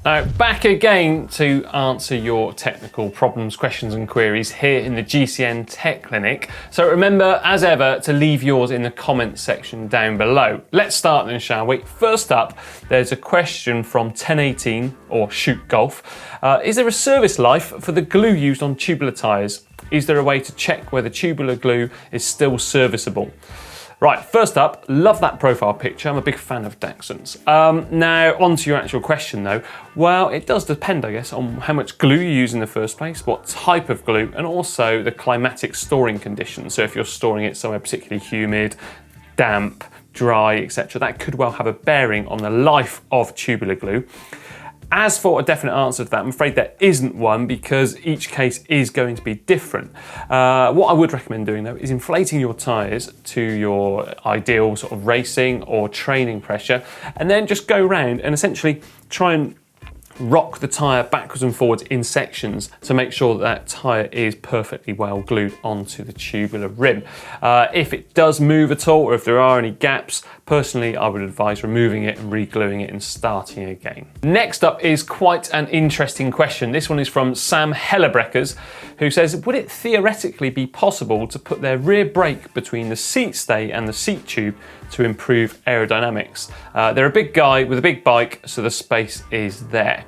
Now, back again to answer your technical problems, questions and queries here in the GCN Tech Clinic. So remember, as ever, to leave yours in the comments section down below. Let's start then, shall we? First up, there's a question from 1018 or Shoot Golf. Is there a service life for the glue used on tubular tyres? Is there a way to check whether tubular glue is still serviceable? Right, first up, love that profile picture. I'm a big fan of Dachshunds. Now, on to your actual question though. Well, it does depend, I guess, on how much glue you use in the first place, what type of glue, and also the climatic storing conditions. So if you're storing it somewhere particularly humid, damp, dry, etc., that could well have a bearing on the life of tubular glue. As for a definite answer to that, I'm afraid there isn't one because each case is going to be different. What I would recommend doing though is inflating your tyres to your ideal sort of racing or training pressure, and then just go around and essentially try and rock the tyre backwards and forwards in sections to make sure that that tyre is perfectly well glued onto the tubular rim. If it does move at all, or if there are any gaps, personally I would advise removing it and re-gluing it and starting again. Next up is quite an interesting question. This one is from Sam Hellebreckers, who says, would it theoretically be possible to put their rear brake between the seat stay and the seat tube to improve aerodynamics? They're a big guy with a big bike, so the space is there.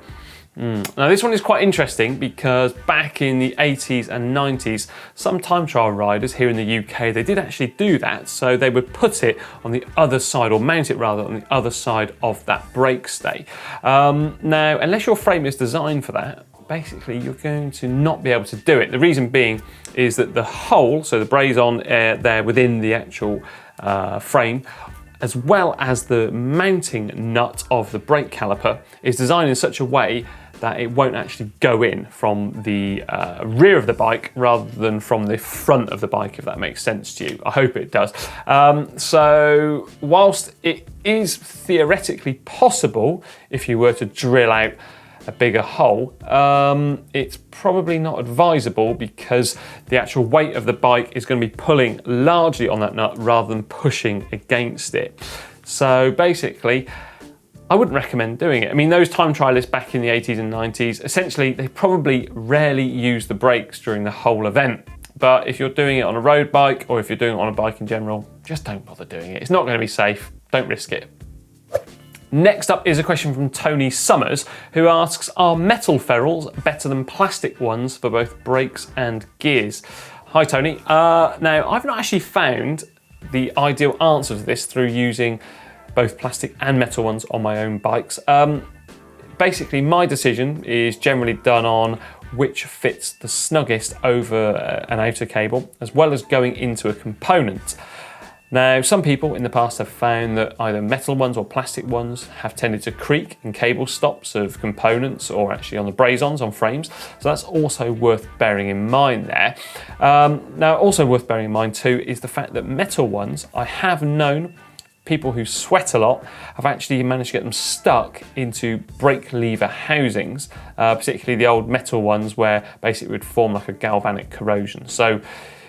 Now this one is quite interesting because back in the 80s and 90s, some time trial riders here in the UK, they did actually do that. So they would put it on the other side, or mount it rather, on the other side of that brake stay. Now, unless your frame is designed for that, basically you're going to not be able to do it. The reason being is that the hole, so the braze-on there within the actual frame, as well as the mounting nut of the brake caliper, is designed in such a way that it won't actually go in from the rear of the bike rather than from the front of the bike, if that makes sense to you. I hope it does. So whilst it is theoretically possible, if you were to drill out a bigger hole, it's probably not advisable because the actual weight of the bike is going to be pulling largely on that nut rather than pushing against it. So basically, I wouldn't recommend doing it. I mean, those time trialists back in the 80s and 90s, essentially, they probably rarely use the brakes during the whole event. But if you're doing it on a road bike, or if you're doing it on a bike in general, just don't bother doing it. It's not going to be safe. Don't risk it. Next up is a question from Tony Summers, who asks, are metal ferrulls better than plastic ones for both brakes and gears? Hi, Tony. Now, I've not actually found the ideal answer to this through using both plastic and metal ones on my own bikes. Basically, my decision is generally done on which fits the snuggest over an outer cable, as well as going into a component. Now, some people in the past have found that either metal ones or plastic ones have tended to creak in cable stops of components, or actually on the braze-ons on frames. So that's also worth bearing in mind there. Now, also worth bearing in mind too is the fact that metal ones, I have known people who sweat a lot have actually managed to get them stuck into brake lever housings, particularly the old metal ones where basically it would form like a galvanic corrosion. So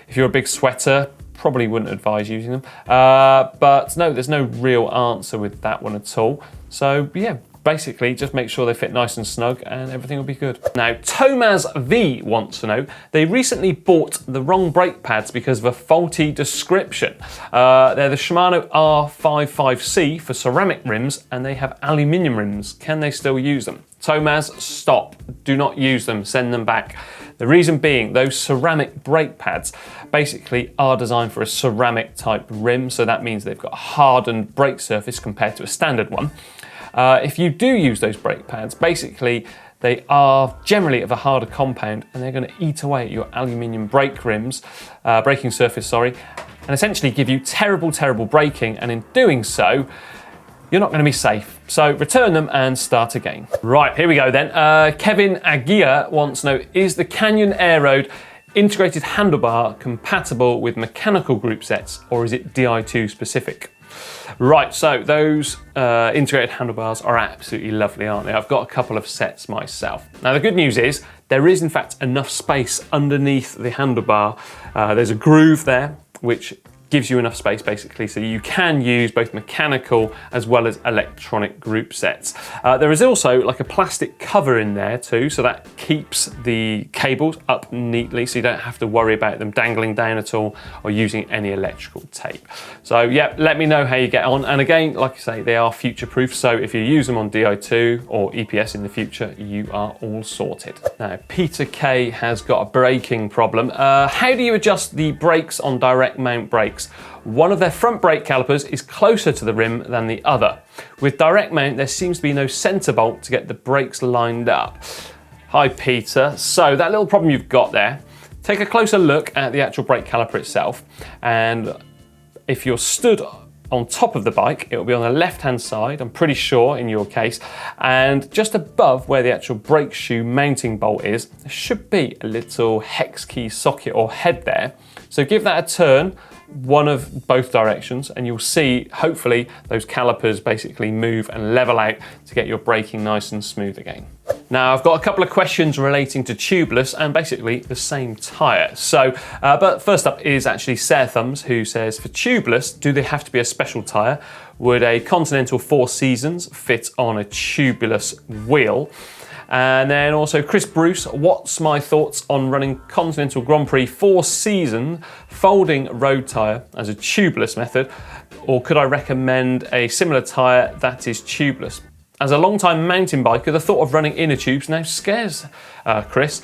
if you're a big sweater, probably wouldn't advise using them. But no, there's no real answer with that one at all. So yeah, basically just make sure they fit nice and snug and everything will be good. Now, Tomaz V wants to know, they recently bought the wrong brake pads because of a faulty description. They're the Shimano R55C for ceramic rims and they have aluminium rims. Can they still use them? Tomaz, stop. Do not use them. Send them back. The reason being, those ceramic brake pads basically are designed for a ceramic type rim, so that means they've got a hardened brake surface compared to a standard one. If you do use those brake pads, basically they are generally of a harder compound and they're going to eat away at your aluminium brake rims, braking surface, sorry, and essentially give you terrible, terrible braking, and in doing so, you're not going to be safe. So return them and start again. Right, here we go then. Kevin Agia wants to know, is the Canyon Aero integrated handlebar compatible with mechanical group sets, or is it Di2 specific? Right, so those integrated handlebars are absolutely lovely, aren't they? I've got a couple of sets myself. Now the good news is there is in fact enough space underneath the handlebar. There's a groove there which gives you enough space basically so you can use both mechanical as well as electronic group sets. There is also like a plastic cover in there too, so that keeps the cables up neatly so you don't have to worry about them dangling down at all or using any electrical tape. So yeah, let me know how you get on. And again, like I say, they are future proof, so if you use them on Di2 or EPS in the future, you are all sorted. Now, Peter K has got a braking problem. How do you adjust the brakes on direct mount brakes? One of their front brake calipers is closer to the rim than the other. With direct mount, there seems to be no centre bolt to get the brakes lined up. Hi Peter, so that little problem you've got there, take a closer look at the actual brake caliper itself, and if you're stood on top of the bike, it will be on the left-hand side, I'm pretty sure in your case, and just above where the actual brake shoe mounting bolt is, there should be a little hex key socket or head there. So give that a turn, one of both directions, and you'll see, hopefully, those calipers basically move and level out to get your braking nice and smooth again. Now, I've got a couple of questions relating to tubeless and basically the same tyre. So, but first up is actually Sarah Thumbs, who says, for tubeless, do they have to be a special tyre? Would a Continental 4 Seasons fit on a tubeless wheel? And then also Chris Bruce, what's my thoughts on running Continental Grand Prix 4 Season folding road tyre as a tubeless method? Or could I recommend a similar tyre that is tubeless? As a long-time mountain biker, the thought of running inner tubes now scares Chris.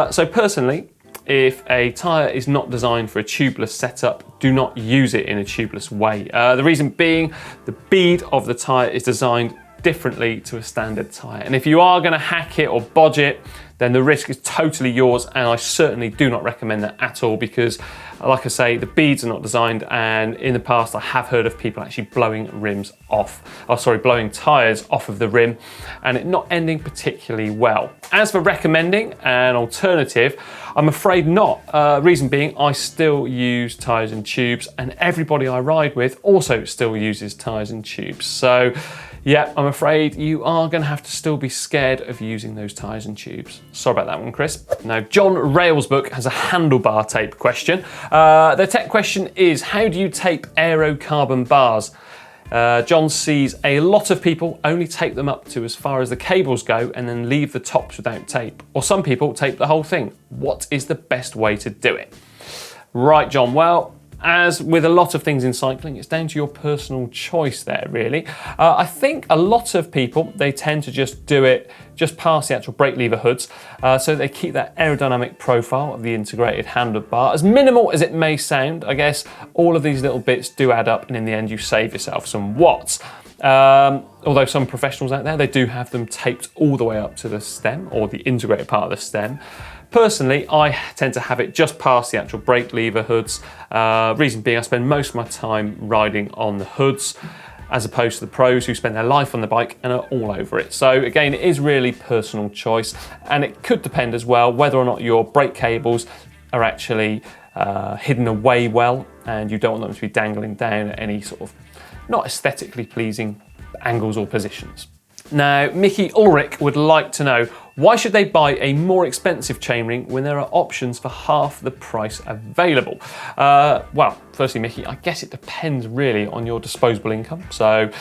So personally, if a tyre is not designed for a tubeless setup, do not use it in a tubeless way. The reason being, the bead of the tyre is designed differently to a standard tyre. And if you are going to hack it or bodge it, then the risk is totally yours, and I certainly do not recommend that at all because, like I say, the beads are not designed, and in the past I have heard of people actually blowing rims off, blowing tyres off of the rim and it not ending particularly well. As for recommending an alternative, I'm afraid not. Reason being, I still use tyres and tubes, and everybody I ride with also still uses tyres and tubes. So yeah, I'm afraid you are going to have to still be scared of using those tyres and tubes. Sorry about that one, Chris. Now, John Railsbook has a handlebar tape question. The tech question is, how do you tape aero carbon bars? John sees a lot of people only tape them up to as far as the cables go and then leave the tops without tape. Or some people tape the whole thing. What is the best way to do it? Right, John, well, as with a lot of things in cycling, it's down to your personal choice there, really. I think a lot of people, they tend to just do it just past the actual brake lever hoods, so they keep that aerodynamic profile of the integrated handlebar. As minimal as it may sound, I guess all of these little bits do add up, and in the end you save yourself some watts. Although some professionals out there, they do have them taped all the way up to the stem, or the integrated part of the stem. Personally, I tend to have it just past the actual brake lever hoods. Reason being, I spend most of my time riding on the hoods, as opposed to the pros who spend their life on the bike and are all over it. So again, it is really personal choice, and it could depend as well whether or not your brake cables are actually hidden away well, and you don't want them to be dangling down at any sort of not aesthetically pleasing angles or positions. Now, Mickey Ulrich would like to know, why should they buy a more expensive chainring when there are options for half the price available? Well, firstly, Mickey, I guess it depends really on your disposable income. So,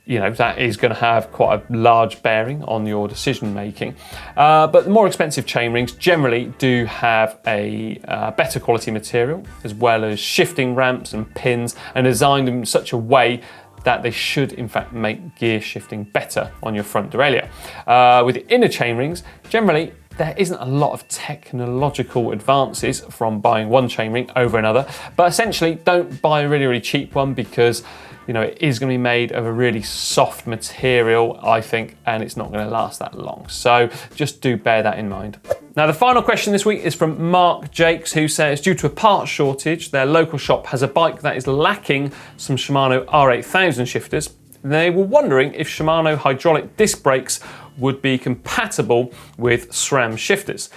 you know, that is going to have quite a large bearing on your decision making. But the more expensive chainrings generally do have a better quality material, as well as shifting ramps and pins, and designed in such a way that they should in fact make gear shifting better on your front derailleur. With the inner chainrings, generally there isn't a lot of technological advances from buying one chainring over another, but essentially don't buy a really cheap one because, you know, it is going to be made of a really soft material, I think, and it's not going to last that long. So just do bear that in mind. Now, the final question this week is from Mark Jakes, who says, due to a parts shortage, their local shop has a bike that is lacking some Shimano R8000 shifters. They were wondering if Shimano hydraulic disc brakes would be compatible with SRAM shifters.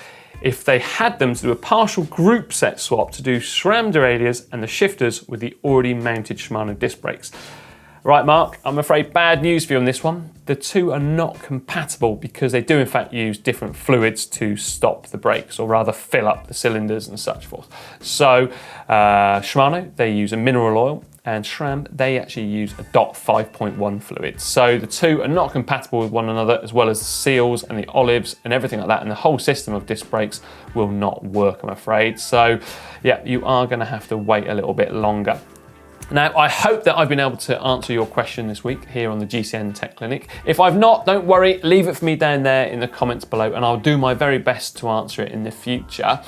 If they had them, to do a partial group set swap to do SRAM derailleurs and the shifters with the already mounted Shimano disc brakes. Right, Mark, I'm afraid bad news for you on this one. The two are not compatible because they do in fact use different fluids to stop the brakes, or rather fill up the cylinders and such forth. So Shimano, they use a mineral oil, and SRAM, they actually use a DOT 5.1 fluid. So the two are not compatible with one another, as well as the seals and the olives and everything like that, and the whole system of disc brakes will not work, I'm afraid. So yeah, you are gonna have to wait a little bit longer. Now, I hope that I've been able to answer your question this week here on the GCN Tech Clinic. If I've not, don't worry, leave it for me down there in the comments below and I'll do my very best to answer it in the future.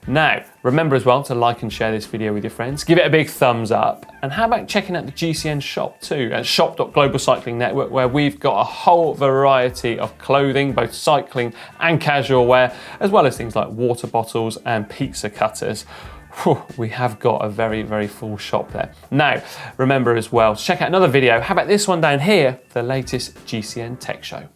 Now, remember as well to like and share this video with your friends. Give it a big thumbs up. And how about checking out the GCN shop too, at shop.globalcyclingnetwork, where we've got a whole variety of clothing, both cycling and casual wear, as well as things like water bottles and pizza cutters. Whew, we have got a very, very full shop there. Now, remember as well, to check out another video. How about this one down here, the latest GCN Tech Show.